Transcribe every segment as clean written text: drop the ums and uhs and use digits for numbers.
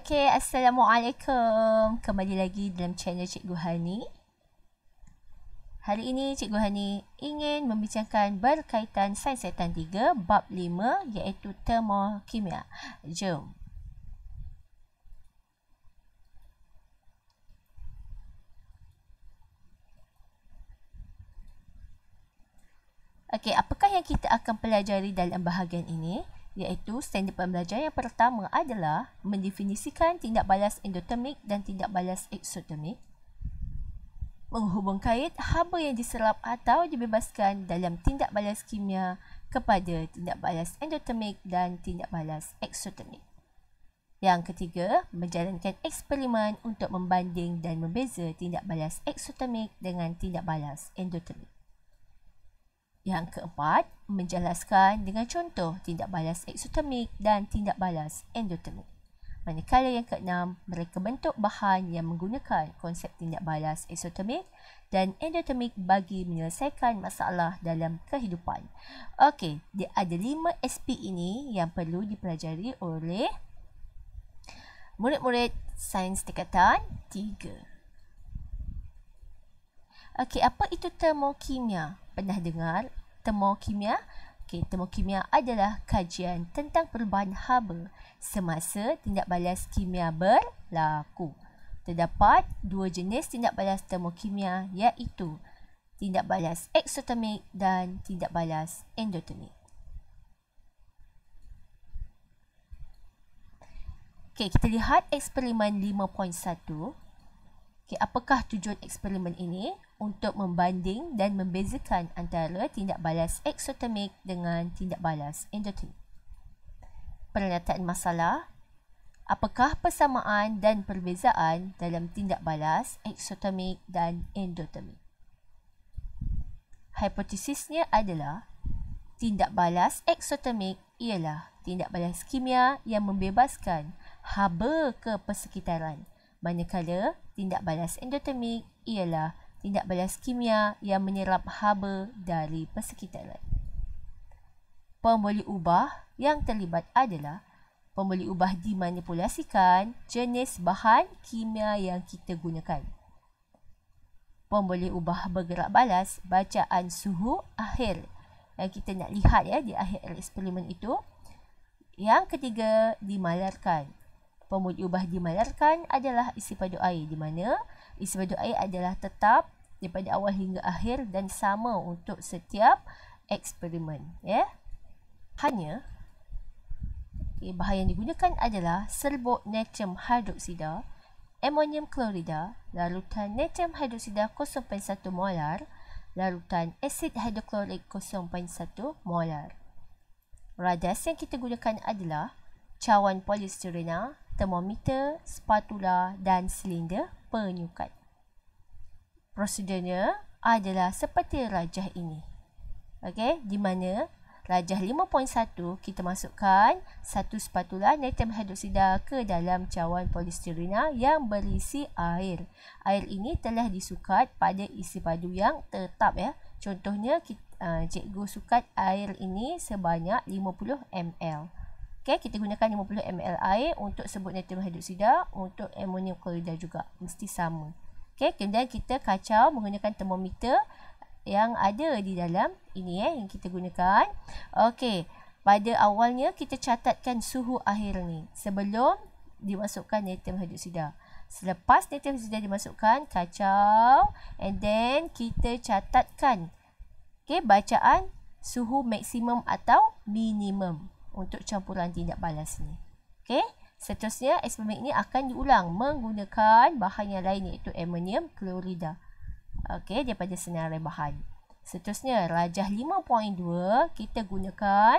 Okey, Assalamualaikum. Kembali lagi dalam channel Cikgu Hani. Hari ini Cikgu Hani ingin membincangkan berkaitan sains setan 3 bab 5 iaitu termokimia. Jom. Okey, apakah yang kita akan pelajari dalam bahagian ini? Iaitu standard pembelajaran yang pertama adalah mendefinisikan tindak balas endotermik dan tindak balas eksotermik, menghubung kait haba yang diserap atau dibebaskan dalam tindak balas kimia kepada tindak balas endotermik dan tindak balas eksotermik. Yang ketiga, menjalankan eksperimen untuk membanding dan membeza tindak balas eksotermik dengan tindak balas endotermik. Yang keempat, menjelaskan dengan contoh tindak balas eksotermik dan tindak balas endotermik. Manakala yang keenam, mereka bentuk bahan yang menggunakan konsep tindak balas eksotermik dan endotermik bagi menyelesaikan masalah dalam kehidupan. Okey, dia ada 5 SP ini yang perlu dipelajari oleh murid-murid sains tingkatan 3. Okey, apa itu termokimia? Pernah dengar termokimia? Okey, termokimia adalah kajian tentang perubahan haba semasa tindak balas kimia berlaku. Terdapat dua jenis tindak balas termokimia iaitu tindak balas eksotermik dan tindak balas endotermik. Okey, kita lihat eksperimen 5.1. Okay, apakah tujuan eksperimen ini? Untuk membanding dan membezakan antara tindak balas eksotermik dengan tindak balas endotermik. Pernyataan masalah, apakah persamaan dan perbezaan dalam tindak balas eksotermik dan endotermik? Hipotesisnya adalah tindak balas eksotermik ialah tindak balas kimia yang membebaskan haba ke persekitaran, manakala tindak balas endotermik ialah tindak balas kimia yang menyerap haba dari persekitaran. Pemboleh ubah yang terlibat adalah pemboleh ubah dimanipulasikan jenis bahan kimia yang kita gunakan. Pemboleh ubah bergerak balas bacaan suhu akhir yang kita nak lihat di akhir eksperimen itu. Yang ketiga, dimalarkan. Pemboleh ubah dimalarkan adalah isi padu air, di mana isi padu air adalah tetap daripada awal hingga akhir dan sama untuk setiap eksperimen. Hanya bahan yang digunakan adalah serbuk natrium hidroksida, amonium klorida, larutan natrium hidroksida 0.1 molar, larutan asid hidroklorik 0.1 molar. Radas yang kita gunakan adalah cawan polistirena, termometer, spatula dan silinder penyukat. Prosedurnya adalah seperti rajah ini. Okey, di mana rajah 5.1 kita masukkan satu spatula natrium hidroksida ke dalam cawan polistirena yang berisi air. Air ini telah disukat pada isi padu yang tetap Contohnya cikgu sukat air ini sebanyak 50 ml. Okay, kita gunakan 50 ml air untuk serbuk natrium hidroksida, untuk amonium klorida juga mesti sama. Okay, kemudian kita kacau menggunakan termometer yang ada di dalam ini yang kita gunakan. Okey, pada awalnya kita catatkan suhu akhir ni sebelum dimasukkan natrium hidroksida. Selepas natrium hidroksida dimasukkan, kacau, and then kita catatkan bacaan suhu maksimum atau minimum untuk campuran tindak balas ni. Okey, seterusnya eksperimen ini akan diulang menggunakan bahan yang lain iaitu amonium klorida. Okey, daripada senarai bahan. Seterusnya, rajah 5.2 kita gunakan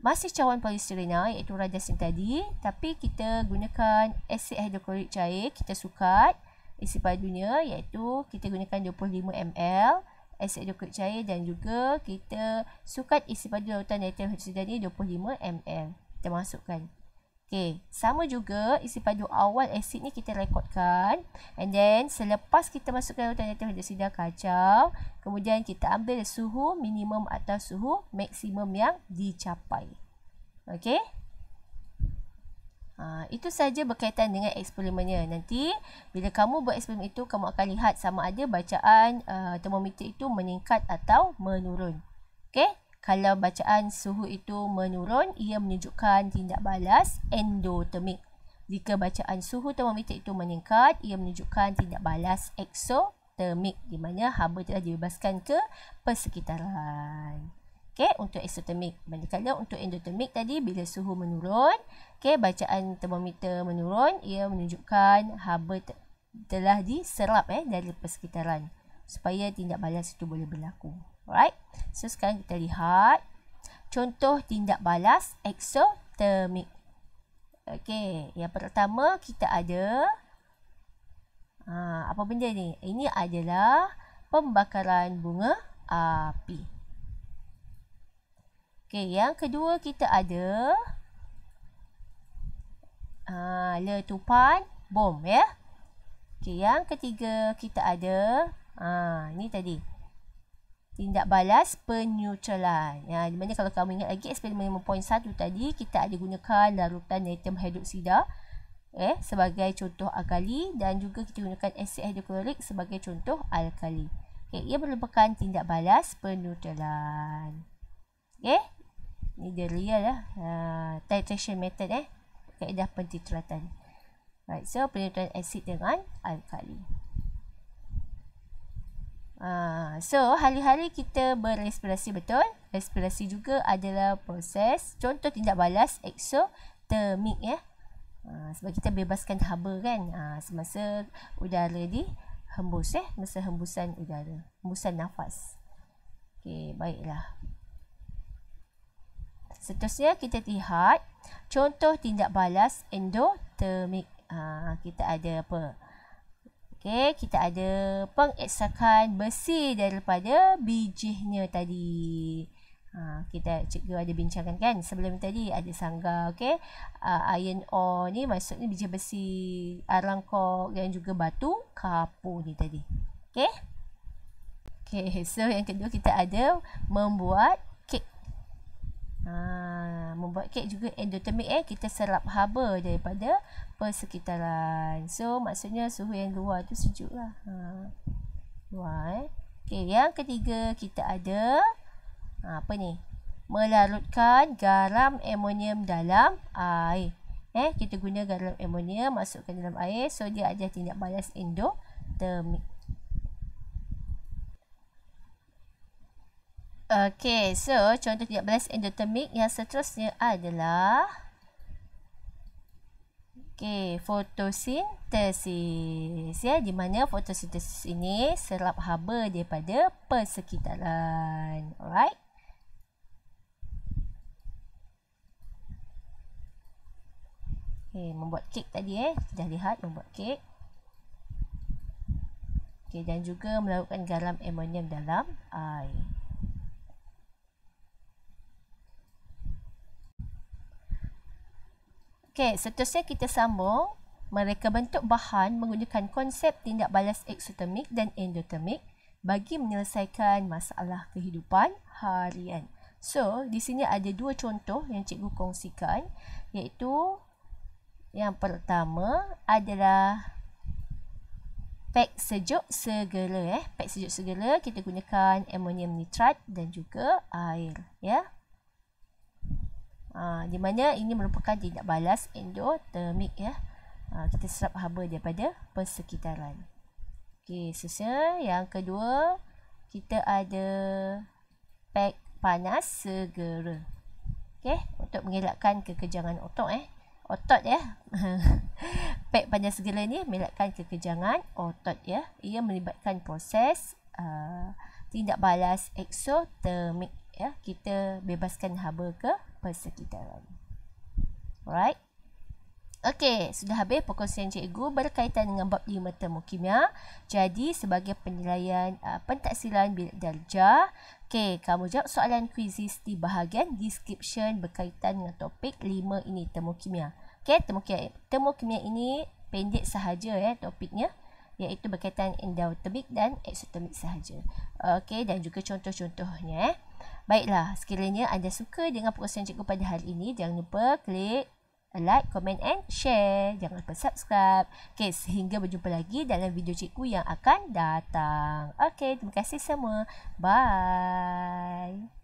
masih cawan polistirena iaitu rajas yang tadi, tapi kita gunakan asid hidroklorik cair, kita sukat isi padunya iaitu kita gunakan 25 ml asid hidroklorik cair dan juga kita sukat isi padu larutan natrium hidroksida ni 25 ml. Kita masukkan. Okey, sama juga isi padu awal asid ni kita rekodkan, and then selepas kita masukkan larutan natrium hidroksida, kacau, kemudian kita ambil suhu minimum atau suhu maksimum yang dicapai. Okey. Itu saja berkaitan dengan eksperimennya. Nanti bila kamu buat eksperimen itu, kamu akan lihat sama ada bacaan termometer itu meningkat atau menurun. Okey, kalau bacaan suhu itu menurun, ia menunjukkan tindak balas endotermik. Jika bacaan suhu termometer itu meningkat, ia menunjukkan tindak balas eksotermik, di mana haba telah dibebaskan ke persekitaran. Okey, untuk eksotermik. Manakala untuk endotermik tadi, bila suhu menurun, okey, bacaan termometer menurun, ia menunjukkan haba telah diserap dari persekitaran supaya tindak balas itu boleh berlaku. Alright. So sekarang kita lihat contoh tindak balas eksotermik. Okey, yang pertama kita ada apa benda ni? Ini adalah pembakaran bunga api. Okey, yang kedua kita ada letupan bom ya. Okey, yang ketiga kita ada ini tadi tindak balas peneutralan. Di mana kalau kamu ingat lagi eksperimen 5.1 tadi, kita ada gunakan larutan natrium hidroksida sebagai contoh alkali dan juga kita gunakan asid hidroklorik sebagai contoh alkali. Okay, ia merupakan tindak balas peneutralan. Okay, ini dia real lah. Titration method kaedah pentitratan. Right, so peneutralan asid dengan alkali. So hari-hari kita berrespirasi, betul? Respirasi juga adalah proses contoh tindak balas eksotermik ya. Sebab kita bebaskan haba kan semasa udara dihembus masa hembusan udara, hembusan nafas. Okey, baiklah. Seterusnya kita lihat contoh tindak balas endotermik. Kita ada apa? Okey, kita ada pengeksakan besi daripada bijinya tadi. Kita cikgu ada bincangkan kan sebelum tadi ada sangga. Okey, iron ore ni maksudnya biji besi, arang kok dan juga batu kapur ni tadi. Okey. Okey, so yang kedua kita ada membuat kek. Membuat kek juga endotermik kita serap haba daripada persekitaran. So maksudnya suhu yang luar tu sejuk lah. Luar Okey, yang ketiga kita ada apa ni? Melarutkan garam amonium dalam air. Kita guna garam amonium masukkan dalam air, so dia ada tindak balas endotermik. Okey, so contoh tindak balas endotermik yang seterusnya adalah fotosintesis ya, di mana fotosintesis ini serap haba daripada persekitaran. Alright. Membuat kek tadi dah lihat membuat kek. Dan juga melakukan garam amonium dalam air. Seterusnya kita sambung. Mereka bentuk bahan menggunakan konsep tindak balas eksotermik dan endotermik bagi menyelesaikan masalah kehidupan harian. So, di sini ada dua contoh yang cikgu kongsikan, iaitu yang pertama adalah pek sejuk segera. Pek sejuk segera kita gunakan amonium nitrat dan juga air ya. Di mana ini merupakan tindak balas endotermik ya. Kita serap haba daripada persekitaran. Okey, seterusnya yang kedua kita ada pek panas segera. Okey, untuk mengelakkan kekejangan otot otot ya. Pek panas segera ni mengelakkan kekejangan otot ya. Ia melibatkan proses tindak balas eksotermik ya. Kita bebaskan haba ke persekitaran. Alright. Okey, sudah habis perkongsian cikgu berkaitan dengan bab 5 termokimia. Jadi sebagai penilaian pentaksiran bilik darjah, kamu jawab soalan kuisis di bahagian description berkaitan dengan topik 5 ini, termokimia. Termokimia ini pendek sahaja topiknya, iaitu berkaitan endotermik dan eksotermik sahaja. Dan juga contoh-contohnya. Baiklah, sekiranya anda suka dengan perkongsian cikgu pada hari ini, jangan lupa klik like, comment and share. Jangan lupa subscribe. Okay, sehingga berjumpa lagi dalam video cikgu yang akan datang. Okay, terima kasih semua. Bye.